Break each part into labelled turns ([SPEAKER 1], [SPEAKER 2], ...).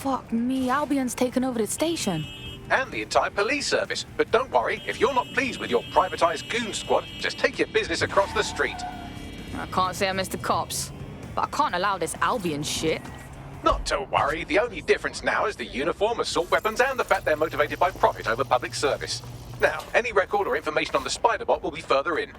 [SPEAKER 1] Fuck me, Albion's taken over the station.
[SPEAKER 2] And the entire police service. But don't worry, if you're not pleased with your privatized goon squad, just take your business across the street.
[SPEAKER 1] I can't say I miss the cops, but I can't allow this Albion shit.
[SPEAKER 2] Not to worry, the only difference now is the uniform, assault weapons, and the fact they're motivated by profit over public service. Now, any record or information on the Spider-Bot will be further in.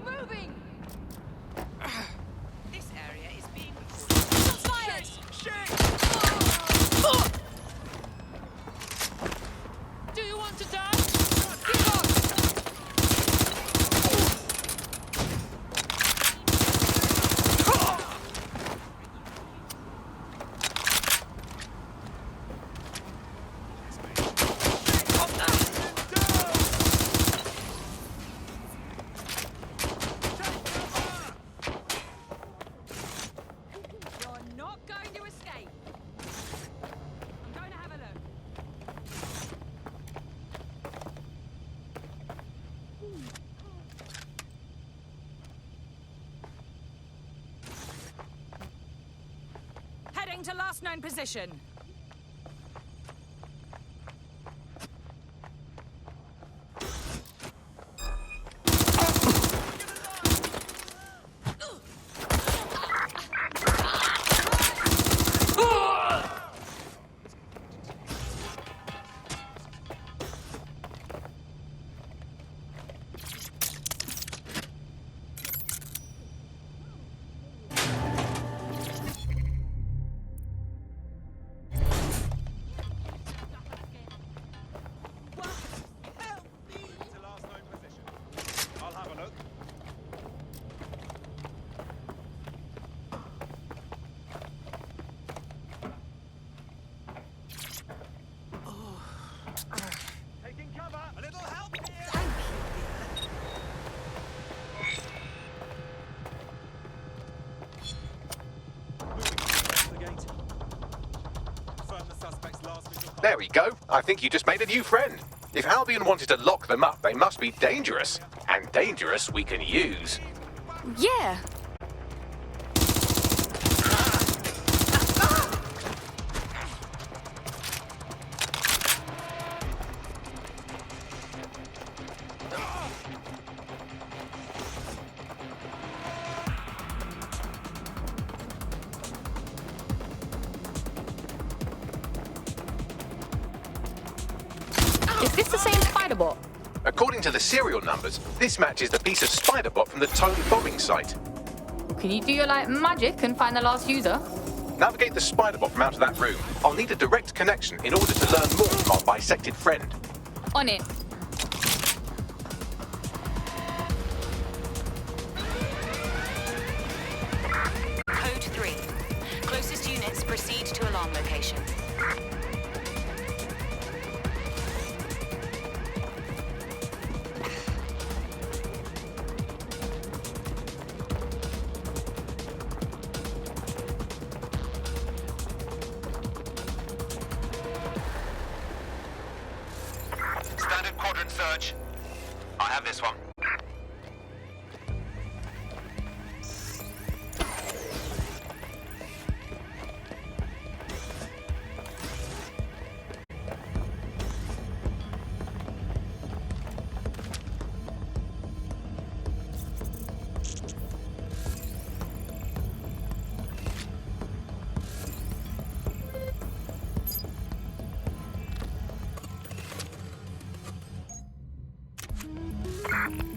[SPEAKER 3] Moving! This area is being reported. Shots fired! Do you want to die? Give up! Heading to last known position.
[SPEAKER 2] There we go. I think you just made a new friend. If Albion wanted to lock them up, they must be dangerous. And dangerous we can use.
[SPEAKER 1] Yeah. Is this the same Spider-Bot?
[SPEAKER 2] According to the serial numbers, this matches the piece of Spider-Bot from the Tone bombing site.
[SPEAKER 1] Can you do your magic and find the last user?
[SPEAKER 2] Navigate the Spider-Bot from out of that room. I'll need a direct connection in order to learn more from our bisected friend.
[SPEAKER 1] On it.
[SPEAKER 4] Code 3. Closest units proceed to alarm location.
[SPEAKER 5] Standard quadrant search. I have this one.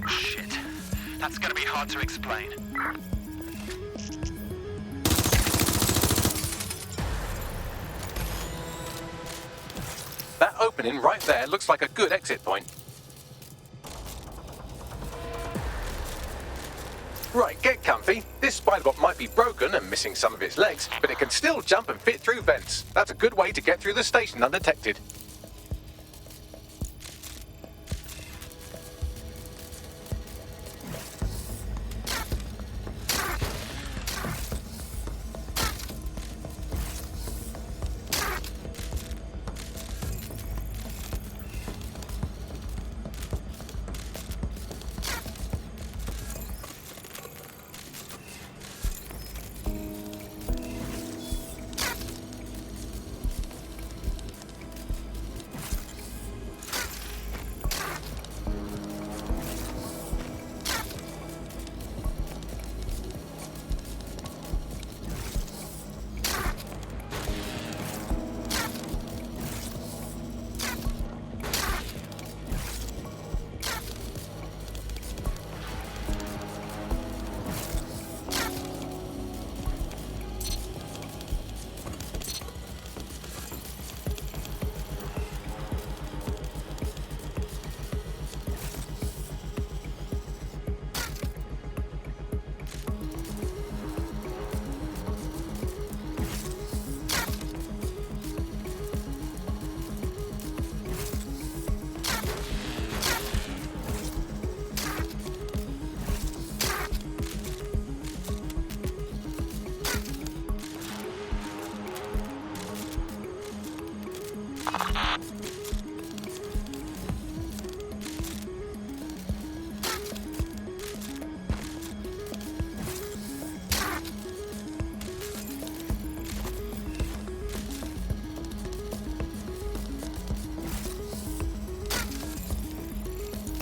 [SPEAKER 5] Shit. That's gonna be hard to explain.
[SPEAKER 2] That opening right there looks like a good exit point. Right, get comfy. This Spider-Bot might be broken and missing some of its legs, but it can still jump and fit through vents. That's a good way to get through the station undetected.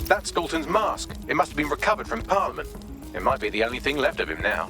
[SPEAKER 2] That's Dalton's mask. It must have been recovered from Parliament. It might be the only thing left of him now.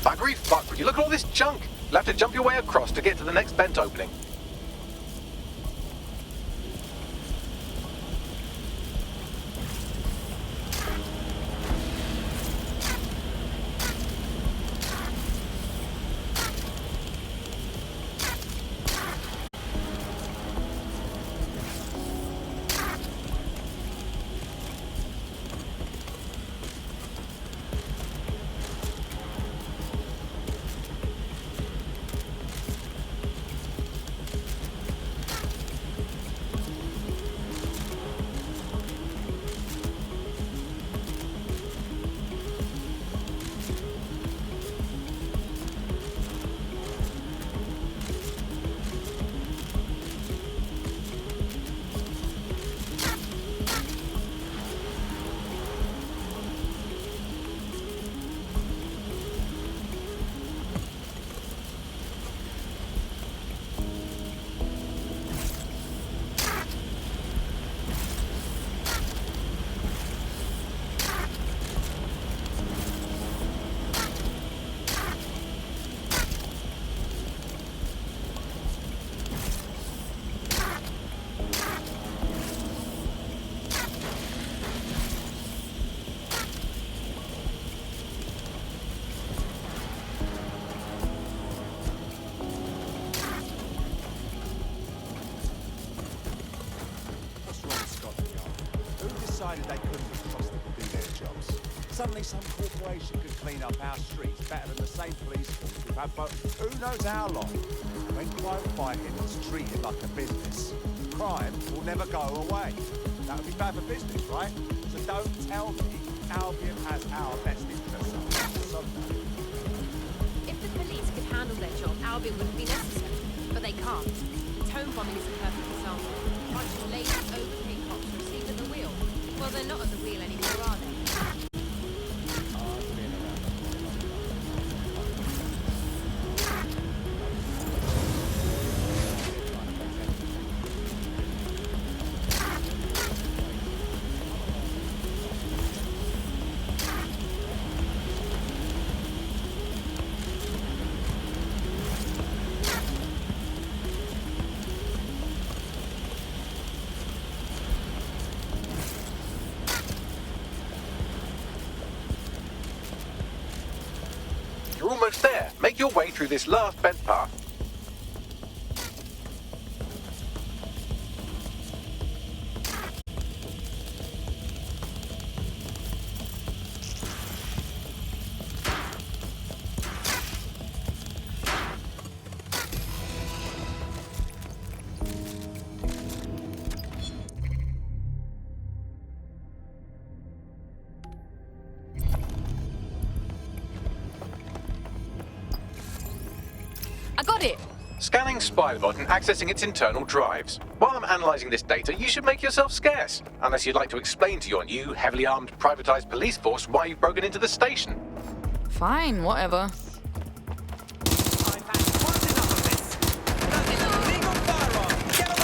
[SPEAKER 2] Buggery fuck, would you look at all this junk? You'll have to jump your way across to get to the next vent opening.
[SPEAKER 6] Decided they couldn't be trusted to do their jobs. Suddenly some corporation could clean up our streets better than the same police force we've had for who knows how long. When crime fighting is treated like a business, crime will never go away. That would be bad for business, right? So don't tell me Albion has our best interests at heart.
[SPEAKER 7] If the police could handle their job, Albion wouldn't be necessary. But they can't. Tone bombing is a perfect example. A bunch of lazy, overpaid cops received at the wheel. Well, they're not at the wheel anymore, are they?
[SPEAKER 2] You're almost there. Make your way through this last vent path.
[SPEAKER 1] I got it!
[SPEAKER 2] Scanning Spiderbot and accessing its internal drives. While I'm analysing this data, you should make yourself scarce. Unless you'd like to explain to your new, heavily armed, privatised police force why you've broken into the station.
[SPEAKER 1] Fine, whatever.
[SPEAKER 6] I've had quite enough of this. That is an illegal firearm. Get on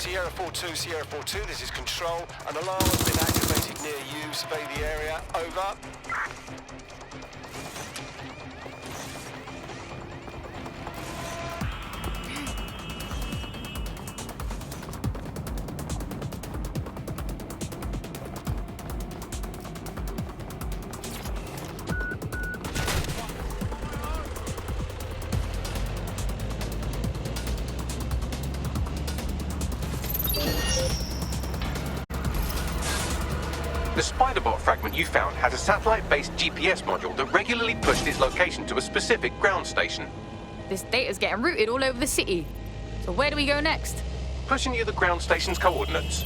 [SPEAKER 8] Sierra 4-2, Sierra 4-2, this is Control. An alarm has been activated near you. Survey the area. Over.
[SPEAKER 2] The Spiderbot fragment you found has a satellite-based GPS module that regularly pushed its location to a specific ground station.
[SPEAKER 1] This data's getting routed all over the city. So where do we go next?
[SPEAKER 2] Pushing you the ground station's coordinates.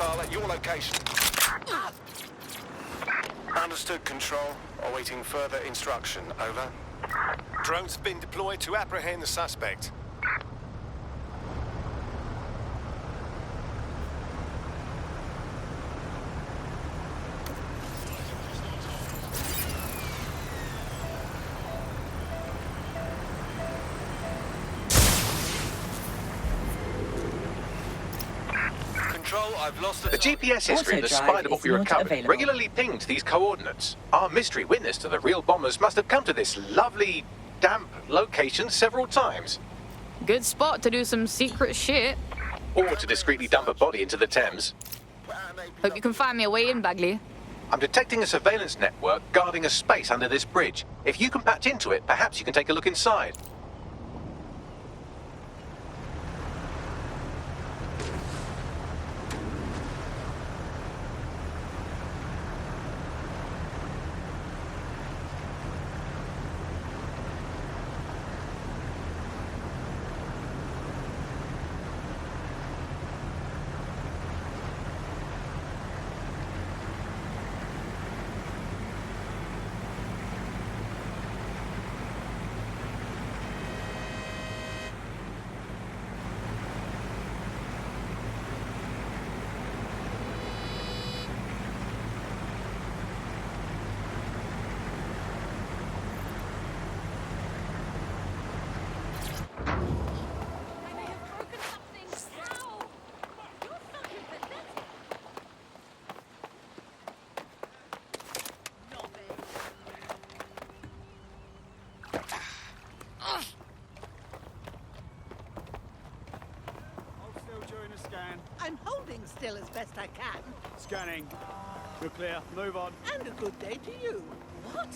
[SPEAKER 8] At your location. Understood, Control. Awaiting further instruction. Over. Drones have been deployed to apprehend the suspect. I've lost
[SPEAKER 2] The GPS history of the Spiderbot we recovered regularly pinged these coordinates. Our mystery witness to the real bombers must have come to this lovely, damp location several times.
[SPEAKER 1] Good spot to do some secret shit.
[SPEAKER 2] Or to discreetly dump a body into the Thames.
[SPEAKER 1] Hope you can find me a way in, Bagley.
[SPEAKER 2] I'm detecting a surveillance network guarding a space under this bridge. If you can patch into it, perhaps you can take a look inside.
[SPEAKER 9] I'm holding still as best I can.
[SPEAKER 6] Scanning. You're clear. Move on.
[SPEAKER 9] And a good day to you. What?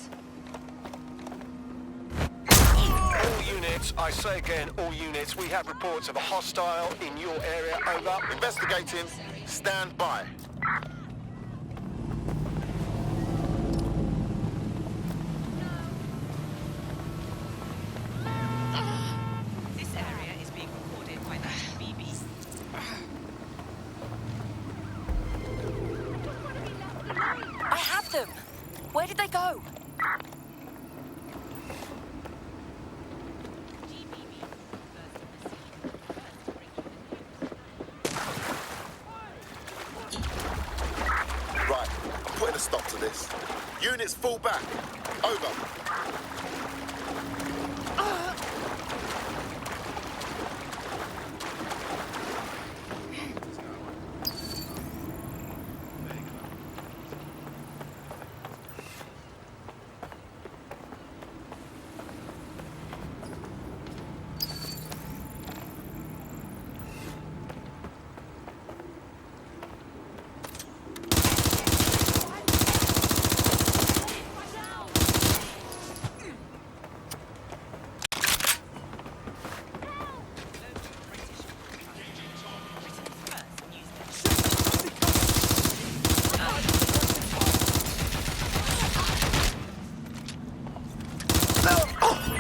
[SPEAKER 8] All units, I say again, all units, we have reports of a hostile in your area. Over.
[SPEAKER 5] Investigating. Stand by.
[SPEAKER 4] This area is being recorded by the BB. I have them. Where did they go?
[SPEAKER 5] Right.
[SPEAKER 10] stop to this. Units fall back. Over.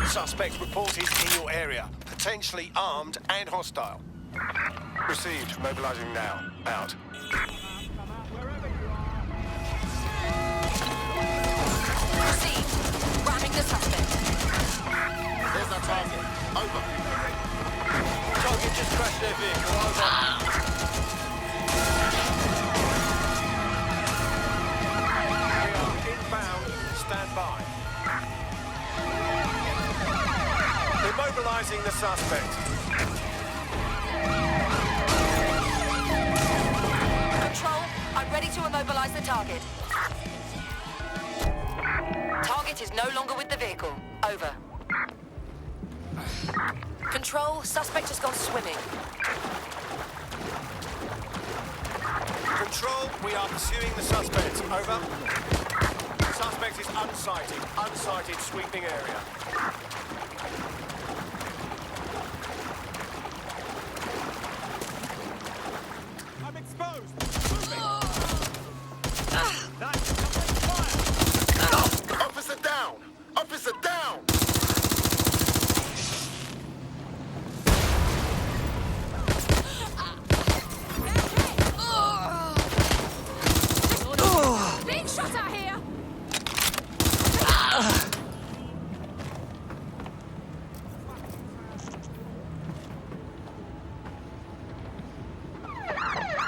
[SPEAKER 8] Suspect reported in your area. Potentially armed and hostile. Received. Mobilizing now. Out.
[SPEAKER 4] Received. Ramming the suspect.
[SPEAKER 10] There's our target. Over.
[SPEAKER 8] Target just crashed their vehicle. Over. We are inbound. Stand by. Immobilizing the suspect.
[SPEAKER 4] Control, I'm ready to immobilize the target. Target is no longer with the vehicle. Over. Control, suspect has gone swimming.
[SPEAKER 8] Control, we are pursuing the suspect. Over. Suspect is unsighted. Unsighted sweeping area.
[SPEAKER 6] I'm exposed!
[SPEAKER 10] Officer down! Officer down!
[SPEAKER 7] Being shot out here!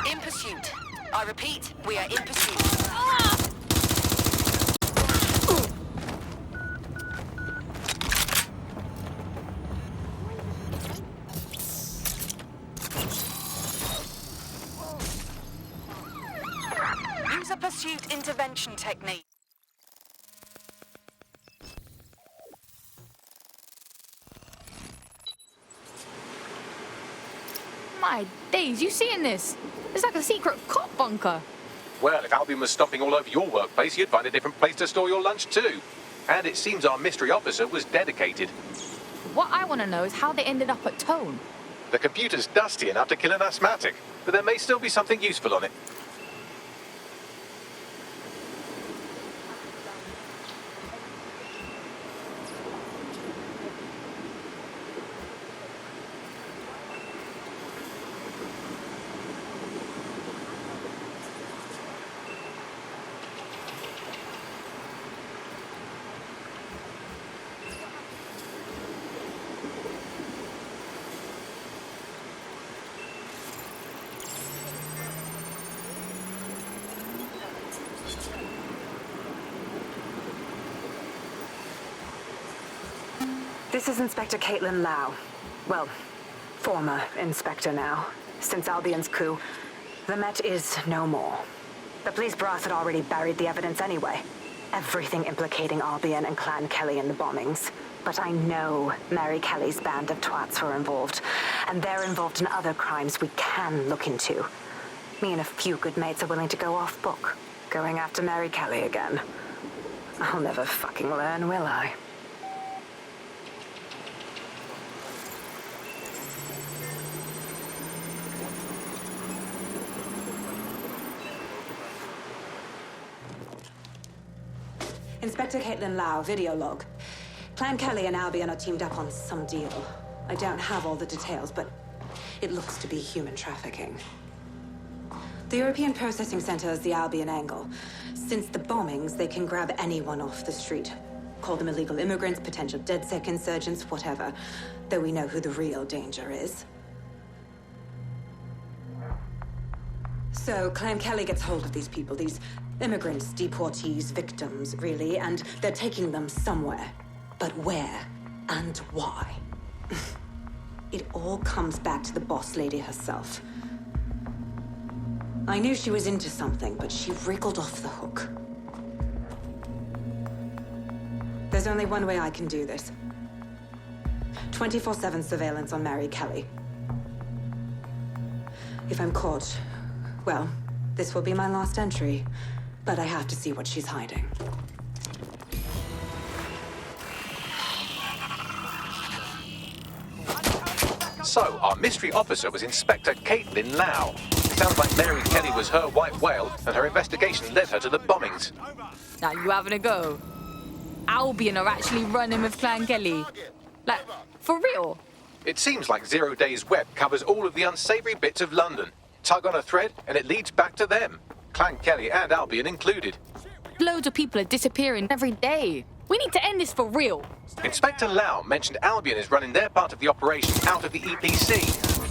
[SPEAKER 4] In pursuit. I repeat, we are in pursuit. Use a pursuit intervention technique.
[SPEAKER 1] My days, you seeing this? It's like a secret cop bunker.
[SPEAKER 2] Well, if Albion was stomping all over your workplace, you'd find a different place to store your lunch too. And it seems our mystery officer was dedicated.
[SPEAKER 1] What I want to know is how they ended up at Tone.
[SPEAKER 2] The computer's dusty enough to kill an asthmatic, but there may still be something useful on it.
[SPEAKER 11] This is Inspector Caitlin Lau. Well, former Inspector now. Since Albion's coup, the Met is no more. The police brass had already buried the evidence anyway. Everything implicating Albion and Clan Kelly in the bombings. But I know Mary Kelly's band of twats were involved, and they're involved in other crimes we can look into. Me and a few good mates are willing to go off book, going after Mary Kelly again. I'll never fucking learn, will I? Inspector Caitlin Lau, video log. Clan Kelly and Albion are teamed up on some deal. I don't have all the details, but it looks to be human trafficking. The European Processing Center is the Albion angle. Since the bombings, they can grab anyone off the street. Call them illegal immigrants, potential DedSec insurgents, whatever. Though we know who the real danger is. So, Clan Kelly gets hold of these people, these immigrants, deportees, victims, really, and they're taking them somewhere. But where and why? It all comes back to the boss lady herself. I knew she was into something, but she wriggled off the hook. There's only one way I can do this. 24/7 surveillance on Mary Kelly. If I'm caught, well, this will be my last entry. But I have to see what she's hiding.
[SPEAKER 2] So, our mystery officer was Inspector Caitlin Lau. Sounds like Mary Kelly was her white whale, and her investigation led her to the bombings.
[SPEAKER 1] Now you having a go? Albion are actually running with Clan Kelly. Like, for real?
[SPEAKER 2] It seems like Zero Days Web covers all of the unsavory bits of London. Tug on a thread, and it leads back to them. Clan Kelly and Albion included.
[SPEAKER 1] Loads of people are disappearing every day. We need to end this for real.
[SPEAKER 2] Inspector Lau mentioned Albion is running their part of the operation out of the EPC.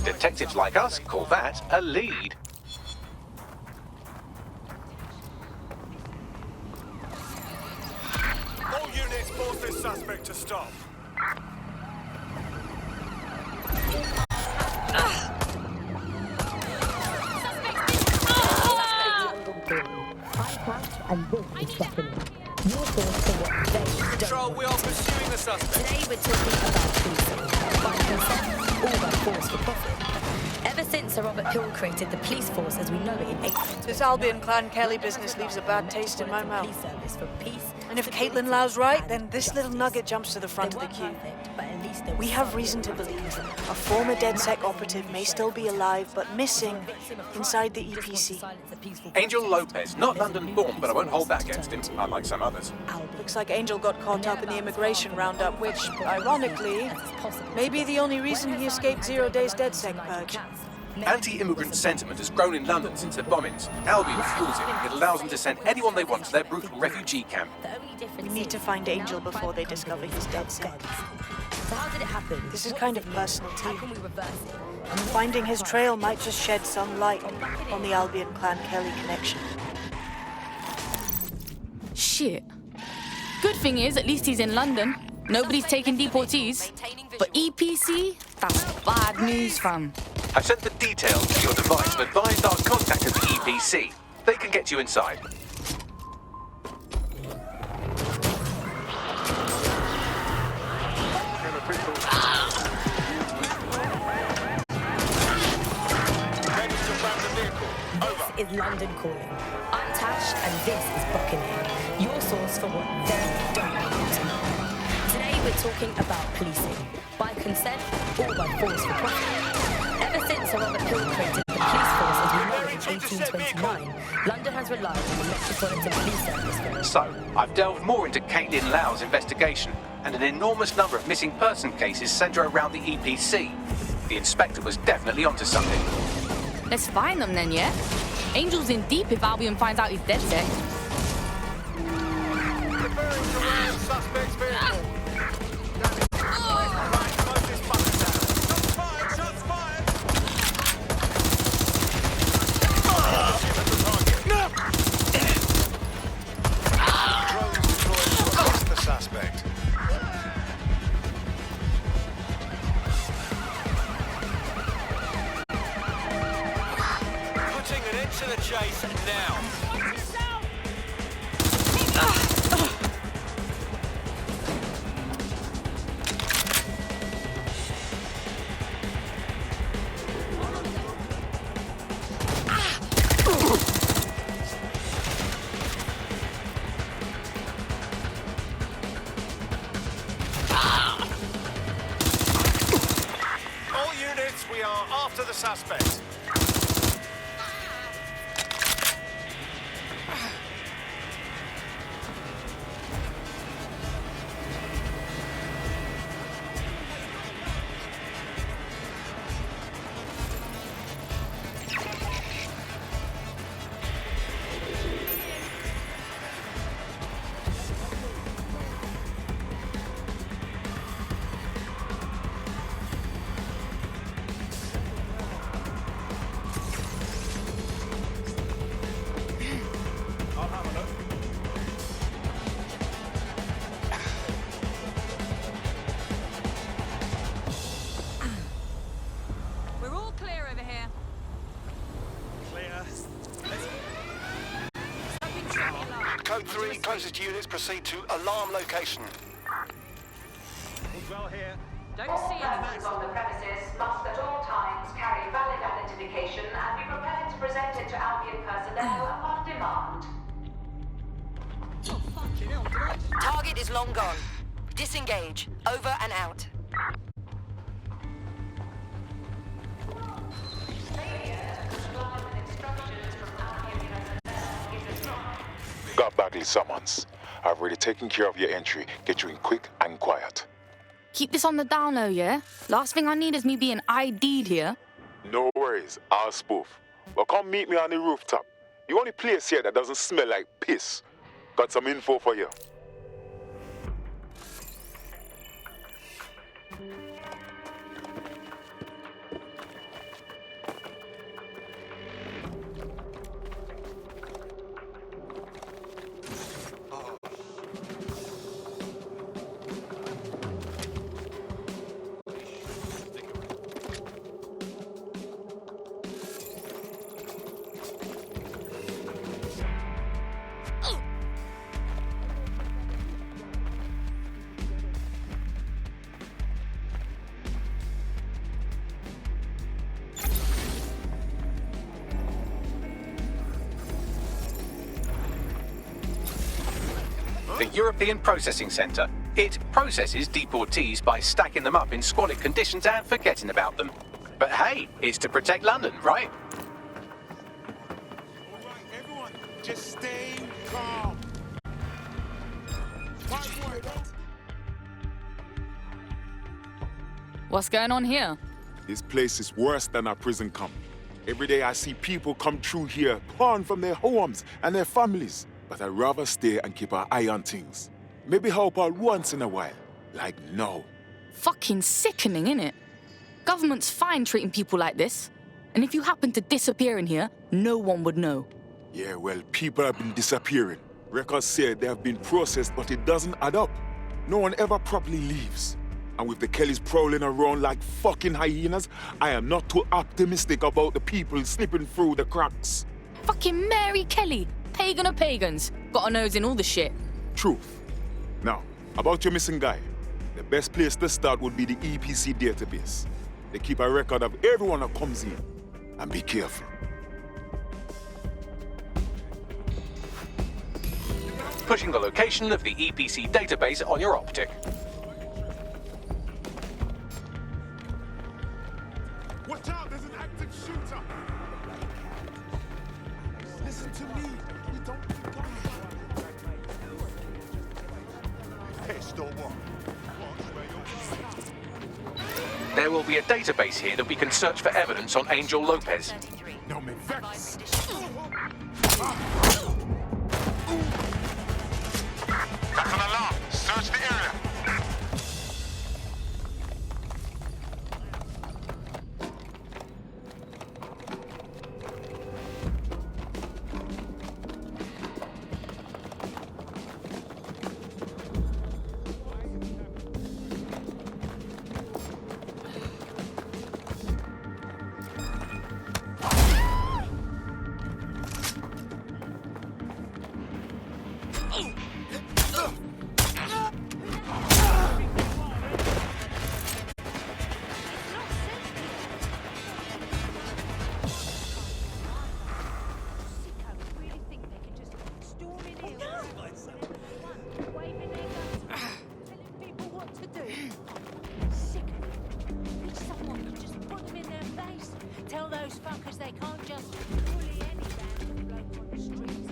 [SPEAKER 2] Detectives like us call that a lead.
[SPEAKER 8] All units force this suspect to stop.
[SPEAKER 3] Control, we are pursuing the suspect.
[SPEAKER 12] Today we're talking about policing. By consent or by force for profit. Ever since Sir Robert Peel created the police force as we know it in 18...
[SPEAKER 13] This Albion Clan Kelly business leaves a bad taste in my mouth. And if Caitlin Lau's right, then this little nugget jumps to the front of the queue. We have reason to believe a former DedSec operative may still be alive, but missing inside the EPC.
[SPEAKER 2] Angel Lopez, not London-born, but I won't hold that against him, unlike some others.
[SPEAKER 13] Looks like Angel got caught up in the immigration roundup, which, ironically, may be the only reason he escaped Zero Days DedSec purge.
[SPEAKER 2] Anti-immigrant sentiment has grown in London since the bombings. Albion fuels it. It allows them to send anyone they want to their brutal refugee camp.
[SPEAKER 13] We need to find Angel before they discover he's DedSec.
[SPEAKER 12] So how did it happen?
[SPEAKER 13] This is kind of personal too.
[SPEAKER 12] How can we reverse it?
[SPEAKER 13] Finding his trail might just shed some light on the Albion Clan Kelly connection.
[SPEAKER 1] Shit. Good thing is, at least he's in London. Nobody's taking deportees. But EPC? That's bad news, fam.
[SPEAKER 2] I've sent the details to your device and advised our contact at the EPC. They can get you inside.
[SPEAKER 12] This is London Calling. I'm Tash, and this is Buckingham, your source for what they don't want to know. Today we're talking about policing, by consent or by force for profit. Ever since Sir Robert Peel created the police force as we know it in 1829, London has relied on the Metropolitan Police Service for it.
[SPEAKER 2] So, I've delved more into Caitlin Lau's investigation, and an enormous number of missing person cases centre around the EPC. The inspector was definitely onto something.
[SPEAKER 1] Let's find them then, yeah? Angel's in deep if Albion finds out he's DedSec.
[SPEAKER 8] Suspect's vehicle. We are after the suspect. Code 3, closest units proceed to alarm location.
[SPEAKER 6] Well here.
[SPEAKER 4] Don't see anyone on the premises must at all times carry valid identification and be prepared to present it to Albion personnel upon demand. Target is long gone. Disengage. Over and out.
[SPEAKER 14] Got Bagley summons. I've already taken care of your entry. Get you in quick and quiet.
[SPEAKER 1] Keep this on the down low, yeah? Last thing I need is me being ID'd here.
[SPEAKER 14] No worries, I'll spoof. Well, come meet me on the rooftop. The only place here that doesn't smell like piss. Got some info for you.
[SPEAKER 2] The European Processing Centre. It processes deportees by stacking them up in squalid conditions and forgetting about them. But hey, it's to protect London, right?
[SPEAKER 6] Alright, everyone, just stay calm.
[SPEAKER 1] What's going on here?
[SPEAKER 14] This place is worse than a prison camp. Every day I see people come through here, torn from their homes and their families. But I'd rather stay and keep an eye on things. Maybe help out once in a while. Like now.
[SPEAKER 1] Fucking sickening, innit? Government's fine treating people like this. And if you happen to disappear in here, no one would know.
[SPEAKER 14] Yeah, well, people have been disappearing. Records say they have been processed, but it doesn't add up. No one ever properly leaves. And with the Kellys prowling around like fucking hyenas, I am not too optimistic about the people slipping through the cracks.
[SPEAKER 1] Fucking Mary Kelly. Pagan of pagans. Got a nose in all the shit.
[SPEAKER 14] Truth. Now, about your missing guy. The best place to start would be the EPC database. They keep a record of everyone that comes in. And be careful.
[SPEAKER 2] Pushing the location of the EPC database on your optic.
[SPEAKER 6] Watch out, there's an active shooter. Listen to me. We don't pissed or what?
[SPEAKER 2] There will be a database here that we can search for evidence on Angel Lopez.
[SPEAKER 6] No, me vex.
[SPEAKER 5] That's an alarm. Search the area.
[SPEAKER 15] Tell those fuckers they can't just bully any random bloke on the streets.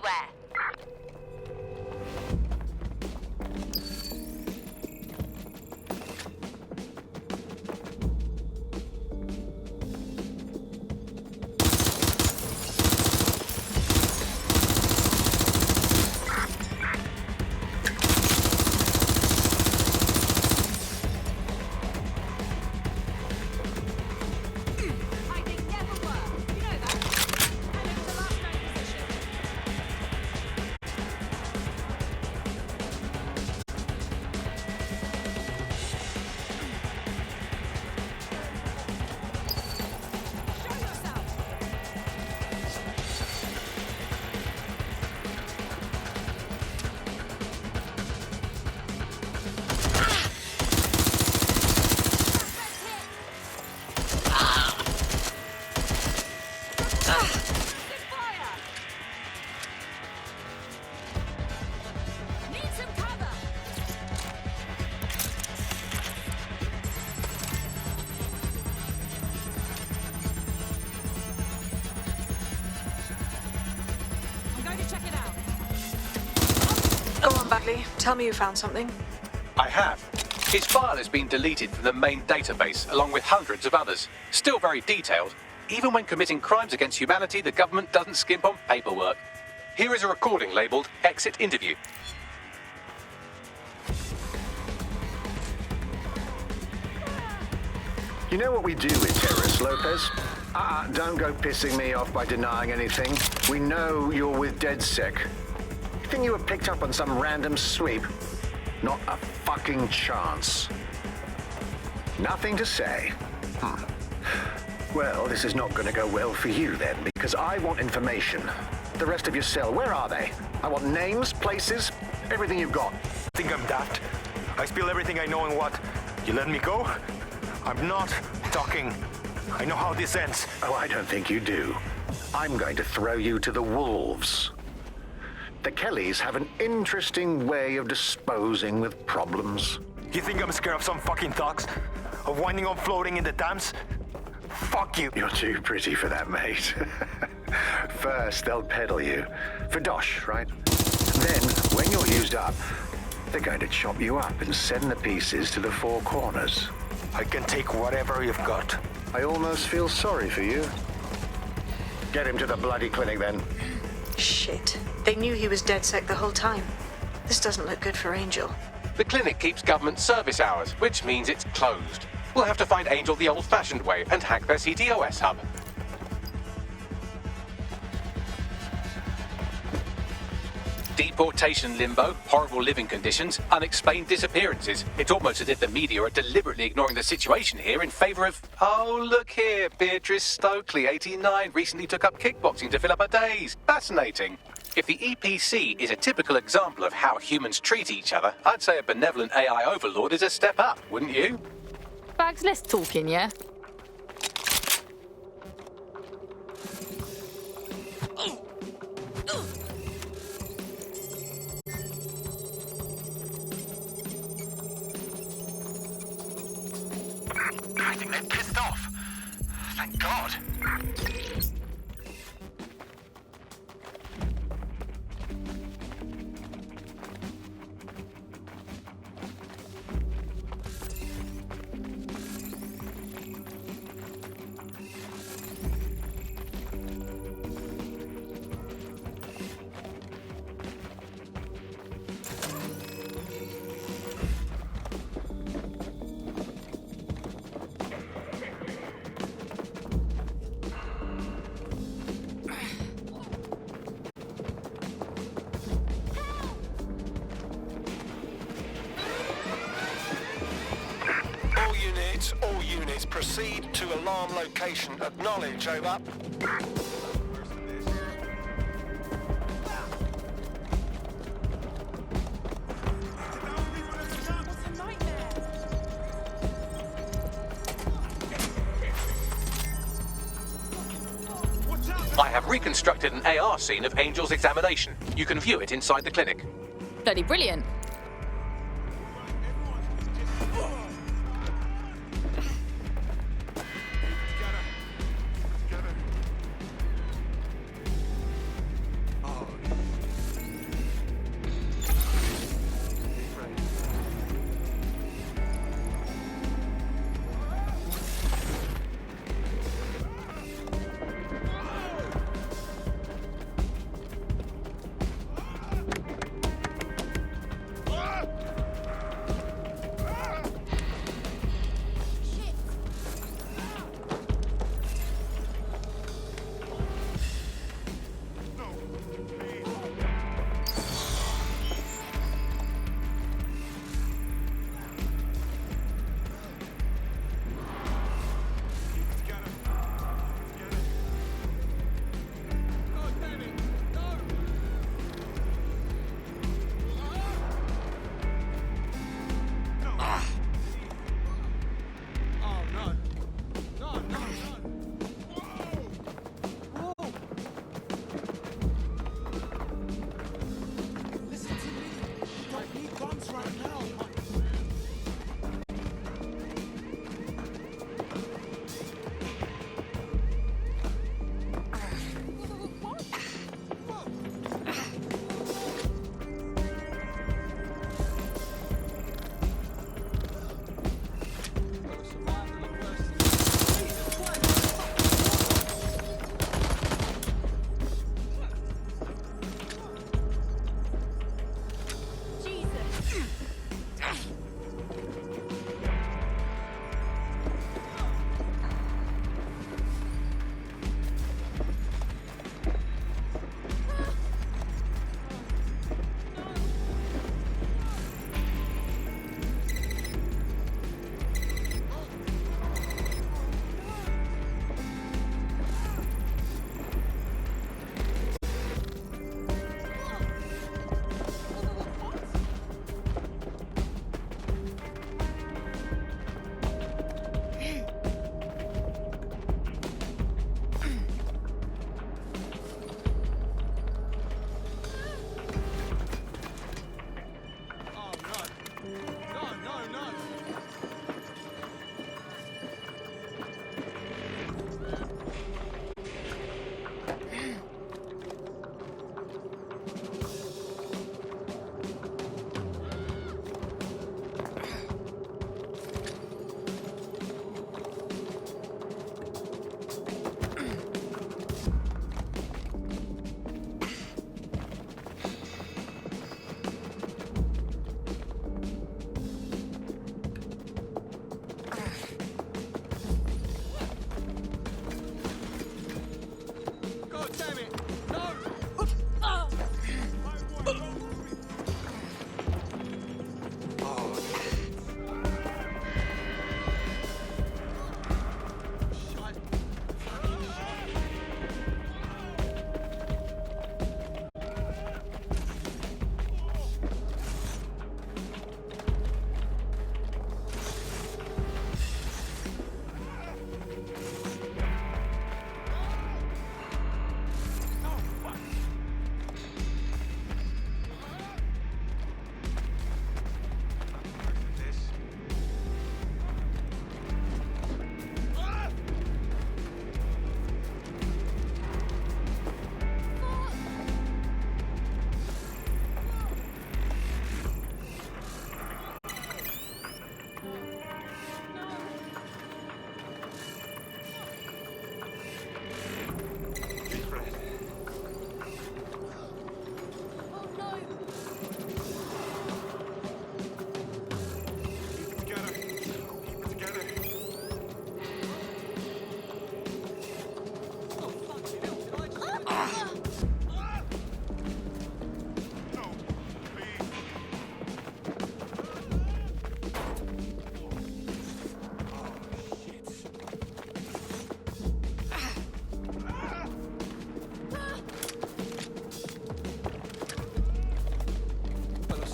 [SPEAKER 12] anywhere.
[SPEAKER 13] Go on, Bagley. Tell me you found something.
[SPEAKER 2] I have. His file has been deleted from the main database, along with hundreds of others. Still very detailed. Even when committing crimes against humanity, the government doesn't skimp on paperwork. Here is a recording labelled Exit Interview.
[SPEAKER 16] You know what we do with terrorists, Lopez? Don't go pissing me off by denying anything. We know you're with DedSec. You think you were picked up on some random sweep? Not a fucking chance. Nothing to say. Well, this is not going to go well for you then, because I want information. The rest of your cell, where are they? I want names, places, everything you've got.
[SPEAKER 8] Think I'm daft? I spill everything I know and what? You let me go? I'm not talking. I know how this ends.
[SPEAKER 16] Oh, I don't think you do. I'm going to throw you to the wolves. The Kellys have an interesting way of disposing with problems.
[SPEAKER 8] You think I'm scared of some fucking thugs? Of winding up floating in the dams? Fuck you.
[SPEAKER 16] You're too pretty for that, mate. First, they'll peddle you. For dosh, right? Then, when you're used up, they're going to chop you up and send the pieces to the four corners.
[SPEAKER 8] I can take whatever you've got.
[SPEAKER 16] I almost feel sorry for you. Get him to the bloody clinic, then.
[SPEAKER 13] Shit. They knew he was DedSec the whole time. This doesn't look good for Angel.
[SPEAKER 2] The clinic keeps government service hours, which means it's closed. We'll have to find Angel the old-fashioned way and hack their CTOS hub. Deportation limbo, horrible living conditions, unexplained disappearances. It's almost as if the media are deliberately ignoring the situation here in favour of... Oh, look here, Beatrice Stokely, 89, recently took up kickboxing to fill up her days. Fascinating. If the EPC is a typical example of how humans treat each other, I'd say a benevolent AI overlord is a step up, wouldn't you?
[SPEAKER 1] Bags, less talking, yeah?
[SPEAKER 5] I think they're pissed off. Thank God.
[SPEAKER 8] All units, proceed to alarm location. Acknowledge, over.
[SPEAKER 2] I have reconstructed an AR scene of Angel's examination. You can view it inside the clinic.
[SPEAKER 1] Bloody brilliant.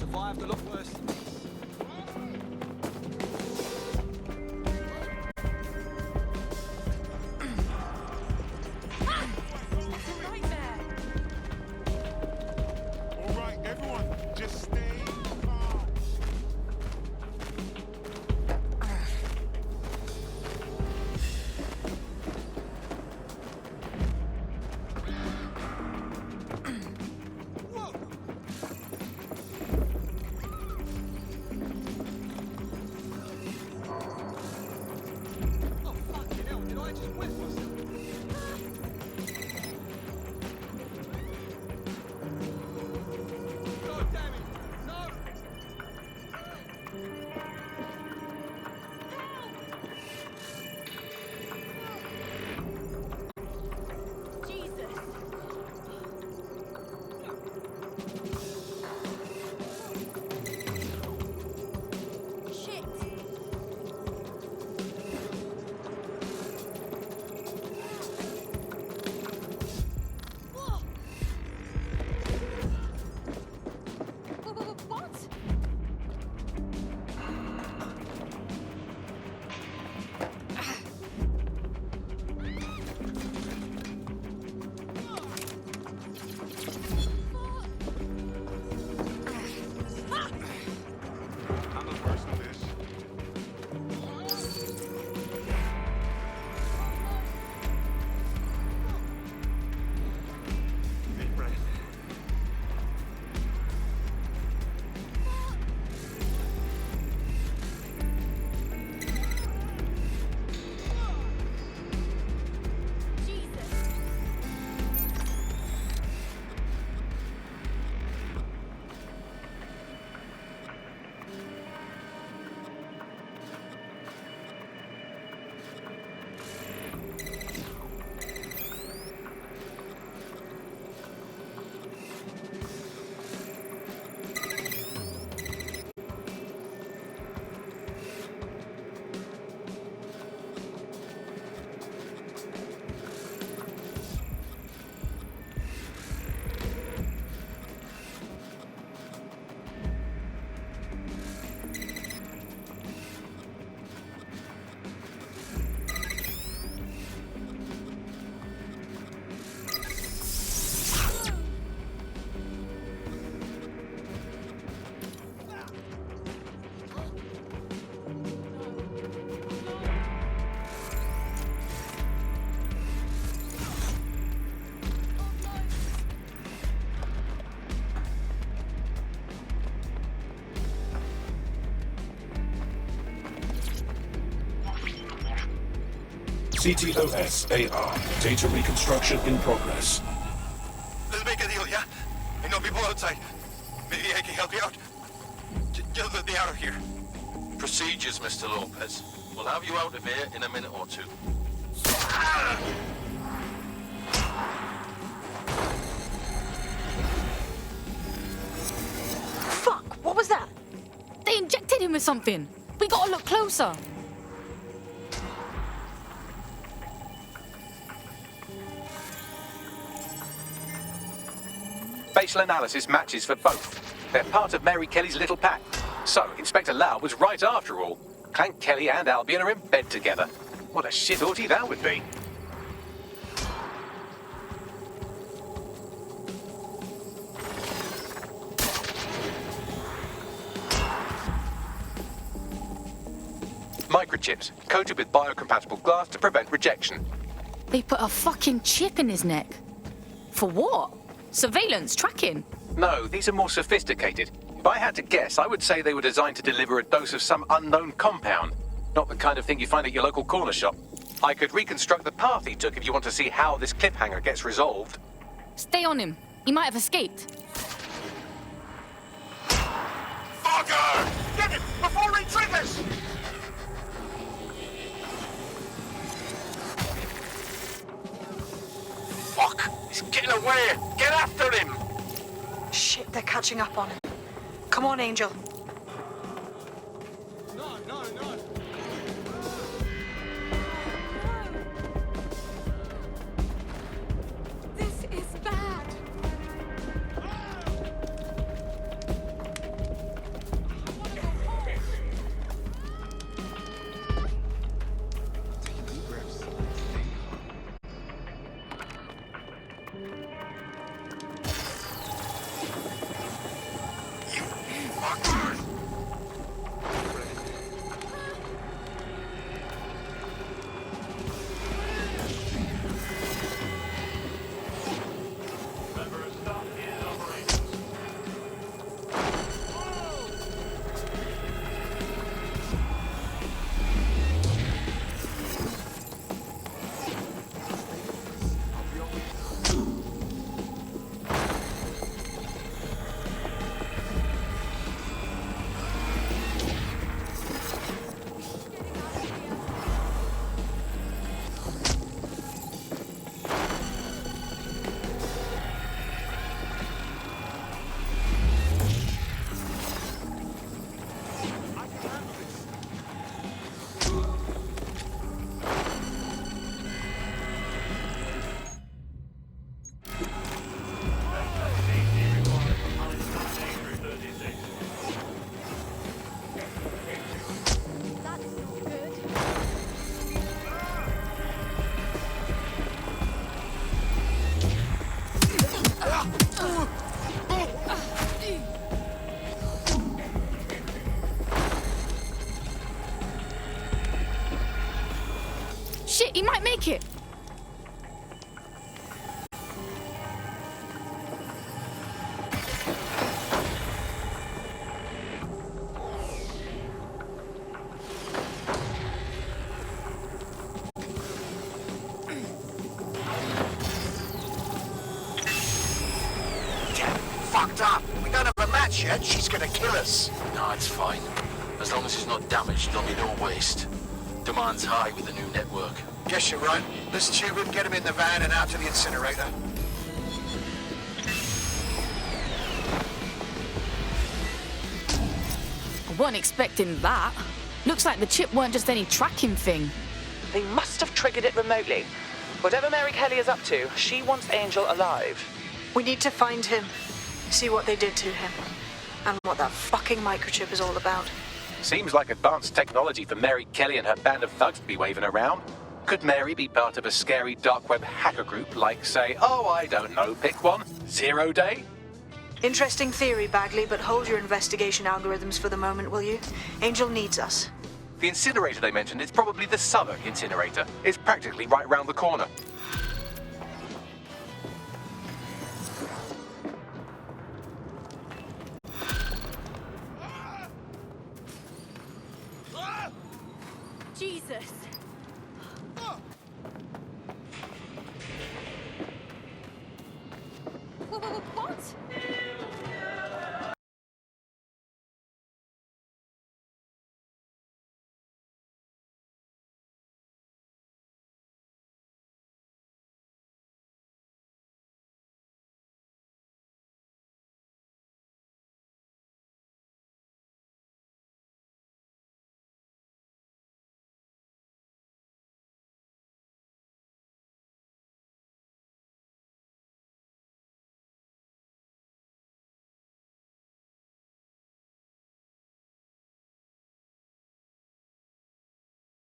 [SPEAKER 6] survived a lot worse than this.
[SPEAKER 14] All right, everyone, just stay calm.
[SPEAKER 6] Oh, fucking hell, did I just whip myself? God damn it! No!
[SPEAKER 7] What?
[SPEAKER 14] I'm the first of this. Deep breath.
[SPEAKER 17] CTOS-AR. Data reconstruction in progress.
[SPEAKER 5] Let's make a deal, yeah? I know people outside. Maybe I can help you out. Just let me out of here.
[SPEAKER 18] Procedures, Mr. Lopez. We'll have you out of here in a minute or two.
[SPEAKER 13] Fuck! What was that?
[SPEAKER 1] They injected him with something. We gotta look closer.
[SPEAKER 2] Facial analysis matches for both. They're part of Mary Kelly's little pack. So, Inspector Lau was right after all. Clank Kelly and Albion are in bed together. What a shit orgy that would be. Microchips, coated with biocompatible glass to prevent rejection.
[SPEAKER 1] They put a fucking chip in his neck. For what? Surveillance, tracking.
[SPEAKER 2] No, these are more sophisticated. If I had to guess, I would say they were designed to deliver a dose of some unknown compound. Not the kind of thing you find at your local corner shop. I could reconstruct the path he took if you want to see how this cliffhanger gets resolved.
[SPEAKER 1] Stay on him. He might have escaped.
[SPEAKER 5] Fucker! Get it before he triggers! Fuck! He's getting away! Get after him!
[SPEAKER 13] Shit, they're catching up on him. Come on, Angel.
[SPEAKER 6] No, no, no.
[SPEAKER 7] This is bad.
[SPEAKER 1] Shit, he might make it.
[SPEAKER 10] Fucked up. We don't have a match yet. She's gonna kill us.
[SPEAKER 18] No, it's fine. As long as it's not damaged, there'll be no waste. Demand's high with the new network.
[SPEAKER 10] Guess you're right. Let's tube him, get him in the van and out to the incinerator.
[SPEAKER 1] I wasn't expecting that. Looks like the chip weren't just any tracking thing.
[SPEAKER 19] They must have triggered it remotely. Whatever Mary Kelly is up to, she wants Angel alive.
[SPEAKER 13] We need to find him, see what they did to him, and what that fucking microchip is all about.
[SPEAKER 2] Seems like advanced technology for Mary Kelly and her band of thugs to be waving around. Could Mary be part of a scary dark web hacker group like, say, oh, I don't know, pick one, Zero Day?
[SPEAKER 13] Interesting theory, Bagley, but hold your investigation algorithms for the moment, will you? Angel needs us.
[SPEAKER 2] The incinerator they mentioned is probably the Southwark incinerator. It's practically right round the corner.
[SPEAKER 15] Jesus.